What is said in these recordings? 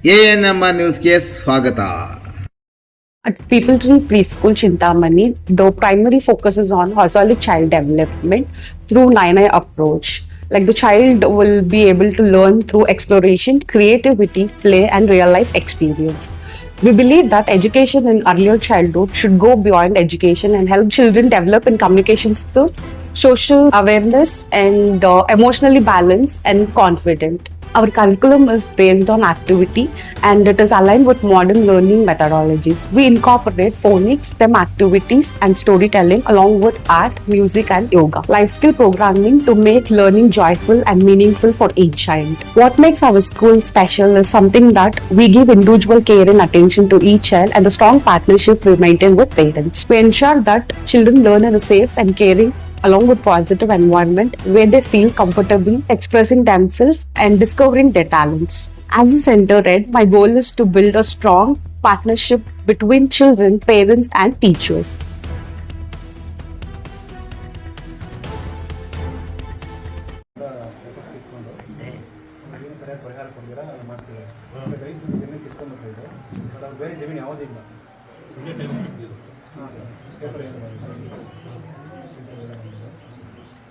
ANMR ನ್ಯೂಸ್ಗೆ ಸ್ವಾಗತ. At People Tree Preschool Chintamani, the primary focus is on holistic child development through 9I approach. Like the child will be able to learn through exploration, creativity, play, and real life experience. We believe that education in earlier childhood should go beyond education and help children develop in communication skills, social awareness, and emotionally balanced and confident. Our curriculum is based on activity and it is aligned with modern learning methodologies. We incorporate phonics, STEM activities, and storytelling along with art, music, and yoga. Life skill programming to make learning joyful and meaningful for each child. What makes our school special is something that we give individual care and attention to each child and the strong partnership we maintain with parents. We ensure that children learn in a safe and caring along with positive environment where they feel comfortable expressing themselves and discovering their talents. As a center head, my goal is to build a strong partnership between children, parents, and teachers.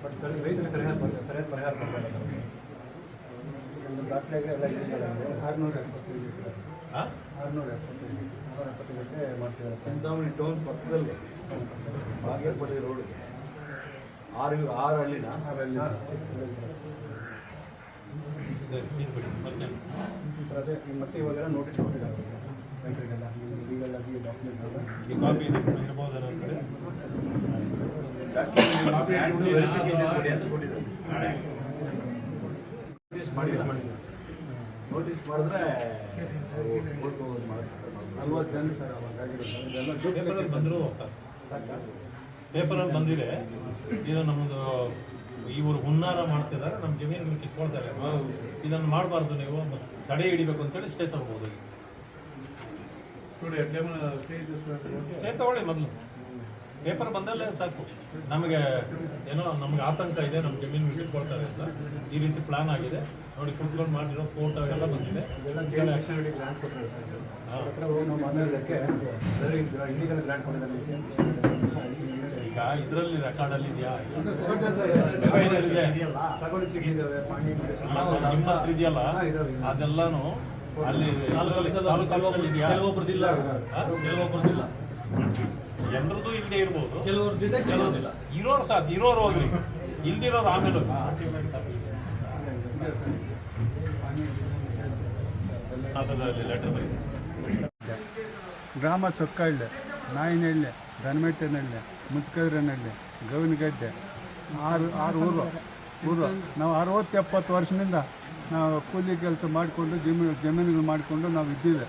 But ರೈತರಿಗೆ ಸರಿಯಾದ ಪರಿಹಾರ ಕೊಡಬೇಕು. ದಾಖಲೆಗೆ ಎಲ್ಲ ಇದೆಯಲ್ಲ, 675 ಗಂಟೆ ಮಾಡ್ತಿದ್ದಾರೆ. Chintamani town ಪಕ್ಕದಲ್ಲಿ Bagepalli road 6 ಹಳ್ಳಿನ ಅದೇ ಮತ್ತೆ ಇವಾಗೆಲ್ಲ ನೋಟಿಸ್ ಕೊಟ್ಟಿದ್ದಾರೆ ರೈತರಿಗೆಲ್ಲ. ಲೀಗಲ್ ಆಗಿ ನೋಟಿಸ್ ಮಾಡಿದ್ರೆ 40 ಜನ ಸರ್ ಬಂದರು. ಪೇಪರಲ್ಲಿ ಬಂದಿದೆ, ಇದು ನಮ್ಮದು ಇವರು ಹುನ್ನಾರ ಮಾಡ್ತಿದ್ದಾರೆ, ನಮ್ಮ ಜಮೀನುಗಳು ಕಿತ್ಕೊಳ್ತಾರೆ, ಇದನ್ನು ಮಾಡಬಾರ್ದು, ನೀವು ತಡೆ ಹಿಡಿಬೇಕು ಅಂತೇಳಿ ಸ್ಟೇ ತಗೋಬೋದು. ಸ್ಟೇ ತಗೊಳ್ಳಿ ಮೊದಲು, ಪೇಪರ್ ಬಂದಲ್ಲೇ ಸಾಕು. ನಮಗೆ ಏನೋ ನಮ್ಗೆ ಆತಂಕ ಇದೆ, ನಮ್ಮ ಜಮೀನು ಕಿತ್ಕೊಳ್ತಾರೆ ಅಂತ ಈ ರೀತಿ ಪ್ಲಾನ್ ಆಗಿದೆ ನೋಡಿ. ಕುತ್ಕೊಂಡು ಮಾಡಿರೋ ಫೋಟೋ ಎಲ್ಲ ಬಂದಿದೆ. ಆಕ್ಷನ್ ಗ್ರಾಂಟ್ ಕೊಟ್ಟಿದ್ದಾರೆ ನಾವು ಮಾತಾಡೋದಕ್ಕೆ ಇಲ್ಲಿಗಲ್ ಗ್ರಾಂಟ್ ಕೊಟ್ಟಿದ್ದಾರೆ. ಈಗ ಇದರಲ್ಲಿ ರೆಕಾರ್ಡಲ್ಲಿ ಇದೆಯಾ, ನಿಮ್ಮ ಹತ್ರ ಇದೆಯಲ್ಲ, ಅದೆಲ್ಲಾನು ಅಲ್ಲಿ ಇದೆಯಾ? ಕೆಲವೊಬ್ರದಿಲ್ಲ. ಜನರದ್ದು ಇಲ್ಲದೆ ಇರ್ಬೋದು, ಕೆಲವ್ರದಿಲ್ಲ. ಇರೋರು ಸಾಕು, ಇರೋರು ಹೋಗ್ರಿ, ಇಲ್ದಿರೋರು ಆಮೇಲೆ ಹೋಗಿ. ಲೆಟರ್ ಬರೀ. ಗ್ರಾಮ ಚೊಕ್ಕಹಳ್ಳಿ, ನಾಯಿನಹಳ್ಳಿ, ದನಮೆಟ್ಟನಹಳ್ಳಿ, ಮುತ್ಕೈರನಹಳ್ಳಿ, ಗವಿನಗಡ್ಡೆ, 6 ಊರು. ನಾವು 60-70 ವರ್ಷದಿಂದ ನಾವು ಕೂಲಿ ಕೆಲಸ ಮಾಡಿಕೊಂಡು ಜಮೀನುಗಳು ಮಾಡಿಕೊಂಡು ನಾವು ಇದ್ದೀವಿ.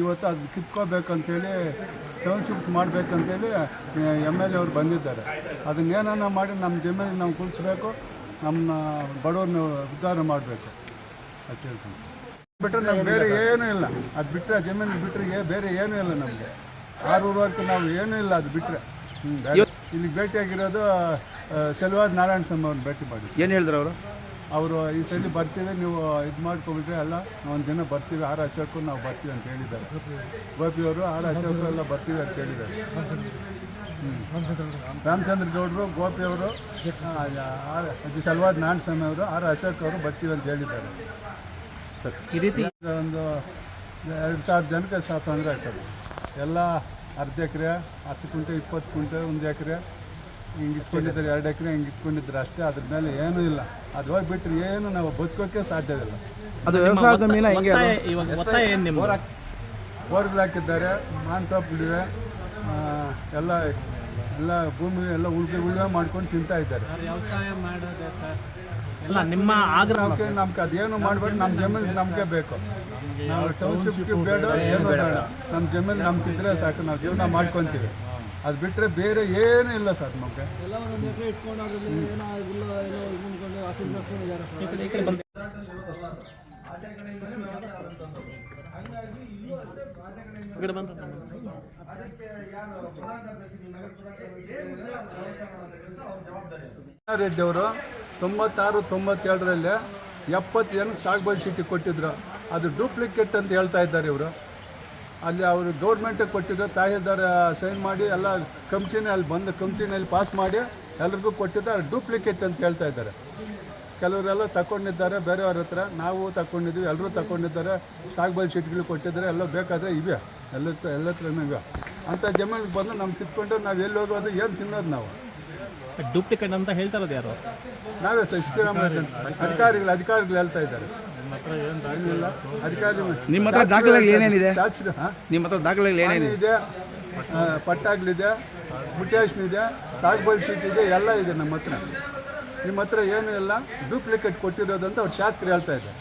ಇವತ್ತು ಅದು ಕಿತ್ಕೋಬೇಕಂತೇಳಿ ಟೌನ್ಶಿಪ್ ಮಾಡಬೇಕಂತೇಳಿ MLA ಅವರು ಬಂದಿದ್ದಾರೆ. ಅದನ್ನೇನ ಮಾಡಿ ನಮ್ಮ ಜಮೀನಿಗೆ ನಾವು ಕುಳಿಸ್ಬೇಕು, ನಮ್ಮ ಬಡವ್ರನ್ನ ಉದ್ಧಾರ ಮಾಡಬೇಕು ಅಂತ ಹೇಳ್ತೀನಿ. ಬಿಟ್ಟರೆ ನಮ್ಗೆ ಬೇರೆ ಏನೂ ಇಲ್ಲ. ಅದು ಬಿಟ್ಟರೆ ಜಮೀನು ಬಿಟ್ಟರೆ ಬೇರೆ ಏನೂ ಇಲ್ಲ ನಮಗೆ. 6 ಊರವರೆಗೂ ನಾವು ಏನೂ ಇಲ್ಲ. ಅದು ಬಿಟ್ಟರೆ ಇಲ್ಲಿಗೆ ಭೇಟಿಯಾಗಿರೋದು ಸೆಲ್ವಾಜ್ ನಾರಾಯಣ ಸ್ವಾಮಿ ಅವ್ರನ್ನ ಭೇಟಿ ಮಾಡಿ. ಏನು ಹೇಳಿದ್ರು ಅವರು ಈ ಸಲ ಬರ್ತೀವಿ, ನೀವು ಇದು ಮಾಡ್ಕೊಂಡ್ಬಿಟ್ರೆ ಎಲ್ಲ ಒಂದು ದಿನ ಬರ್ತೀವಿ, ಆರ್ ಅಶೋಕು ನಾವು ಬರ್ತೀವಿ ಅಂತ ಹೇಳಿದ್ದಾರೆ. ಗೋಪಿಯವರು ಆರ್ ಅಶೋಕು ಎಲ್ಲ ಬರ್ತೀವಿ ಅಂತ ಹೇಳಿದ್ದಾರೆ. ರಾಮಚಂದ್ರ ಗೌಡರು, ಗೋಪಿಯವರು, ಸಲ್ವಾಜ್ ನಾರಾಯಣ ಸ್ವಾಮಿ ಅವರು, ಆರ್ ಅಶೋಕ್ ಅವರು ಬರ್ತೀವಿ ಅಂತ ಹೇಳಿದ್ದಾರೆ. ಸರ್ ಈ ರೀತಿ ಒಂದು 2,000 ಜನಕ್ಕೆ ತೊಂದರೆ ಆಗ್ತದೆ. ಎಲ್ಲ ಅರ್ಧ ಎಕರೆ, 10 ಕುಂಟೆ, 20 ಕುಂಟೆ, 1 ಎಕರೆ ಹಿಂಗೆ ಇಟ್ಕೊಂಡಿದ್ದಾರೆ, 2 ಎಕರೆ ಹಿಂಗೆ ಇಟ್ಕೊಂಡಿದ್ದಾರೆ ಅಷ್ಟೇ. ಅದ್ರ ಮೇಲೆ ಏನೂ ಇಲ್ಲ. ಅದು ಹೋಗಿಬಿಟ್ರೆ ಏನು ನಾವು ಬದುಕೋಕ್ಕೆ ಸಾಧ್ಯವಿಲ್ಲ. ಅದು ವ್ಯವಸಾಯ ಜಮೀನ ಹೆಂಗೆ? ಬೋರ್ಗಳು ಹಾಕಿದ್ದಾರೆ, ಮಾನ್ತೋಪುಗಳಿವೆ, ಎಲ್ಲ ಭೂಮಿ ಎಲ್ಲ ಉಳುಮೆ ಮಾಡ್ಕೊಂಡು ತಿಂತಾ ಇದ್ದಾರೆ. ನಿಮ್ಮ ಆಗ್ರಹಕ್ಕೆ ನಮ್ಗೆ ಅದೇನು ಮಾಡಬೇಡಿ, ನಮ್ಮ ಜಮೀನು ನಮಗೆ ಬೇಕು. ನಾವು ಟೌನ್ಶಿಪ್ಗೆ ಬೇಡ, ಏನು ಬೇಡ, ನಮ್ಮ ಜಮೀನು ನಮ್ಗಿದ್ರೆ ಸಾಕು, ನಾವು ಜೀವನ ಮಾಡ್ಕೊತೀವಿ. ಅದು ಬಿಟ್ಟರೆ ಬೇರೆ ಏನೂ ಇಲ್ಲ ಸರ್ ನಮಗೆ. ರೆಡ್ಡಿ ಅವರು 96-97ರಲ್ಲಿ 70 ಜನಕ್ಕೆ ಸಾಗುಬಾಯಿ ಚೀಟಿ ಕೊಟ್ಟಿದ್ರು, ಅದು ಡೂಪ್ಲಿಕೇಟ್ ಅಂತ ಹೇಳ್ತಾ ಇದ್ದಾರೆ ಇವರು. ಅಲ್ಲಿ ಅವರು ಗೌರ್ಮೆಂಟಿಗೆ ಕೊಟ್ಟಿದ್ದು, ತಾಯಿದಾರ ಸೈನ್ ಮಾಡಿ ಎಲ್ಲ ಕಂಪ್ನಿನೇ ಅಲ್ಲಿ ಬಂದು ಕಂಪ್ನಿನಲ್ಲಿ ಪಾಸ್ ಮಾಡಿ ಎಲ್ರಿಗೂ ಕೊಟ್ಟಿದ್ದಾರೆ, ಡೂಪ್ಲಿಕೇಟ್ ಅಂತ ಹೇಳ್ತಾ ಇದ್ದಾರೆ. ಕೆಲವರೆಲ್ಲ ತಗೊಂಡಿದ್ದಾರೆ ಬೇರೆಯವ್ರ ಹತ್ರ, ನಾವು ತಗೊಂಡಿದ್ವಿ, ಎಲ್ಲರೂ ತಗೊಂಡಿದ್ದಾರೆ, ಸಾಗುಬಾಯಿ ಚೀಟಿಗಳು ಕೊಟ್ಟಿದ್ದಾರೆ, ಎಲ್ಲ ಬೇಕಾದರೆ ಇವೆ, ಎಲ್ಲತ್ರನೂ ಇವೆ. ಅಂಥ ಜಮೀನಿಗೆ ಬಂದು ನಮ್ಗೆ ಕಿತ್ಕೊಂಡು ನಾವು ಎಲ್ಲಿ ಹೋಗೋದು, ಏನು ತಿನ್ನೋದು ನಾವು? ಡೂಪ್ಲಿಕೇಟ್ ಅಂತ ಹೇಳ್ತಾ ಇರೋದು ಯಾರು? ನಾವೇ ಸಿದ್ದರಾಮಯ್ಯ ಅಧಿಕಾರಿಗಳು ಹೇಳ್ತಾ ಇದ್ದಾರೆ. ಅಧಿಕಾರಿ ನಿಮ್ಮ ಹತ್ರ ದಾಖಲೆಗಳು ಏನೇನಿದೆ? ಶಾಸ್ತ್ರ ನಿಮ್ಮ ಹತ್ರ ದಾಖಲೆಗಳು ಏನೇನಿದೆ? ಇದೆ, ಪಟ್ಟಾಗ್ಲಿದೆ, ಮುಟ್ಯಾಷನ್ ಇದೆ, ಸಾಗುಬಾಯಿ ಶೀಟ್ ಇದೆ, ಎಲ್ಲ ಇದೆ ನಮ್ಮ ಹತ್ರ. ನಿಮ್ಮ ಹತ್ರ ಏನೂ ಇಲ್ಲ, ಡೂಪ್ಲಿಕೇಟ್ ಕೊಟ್ಟಿರೋದು ಅಂತ ಅವ್ರು ಶಾಸಕರು ಹೇಳ್ತಾ ಇದ್ದಾರೆ.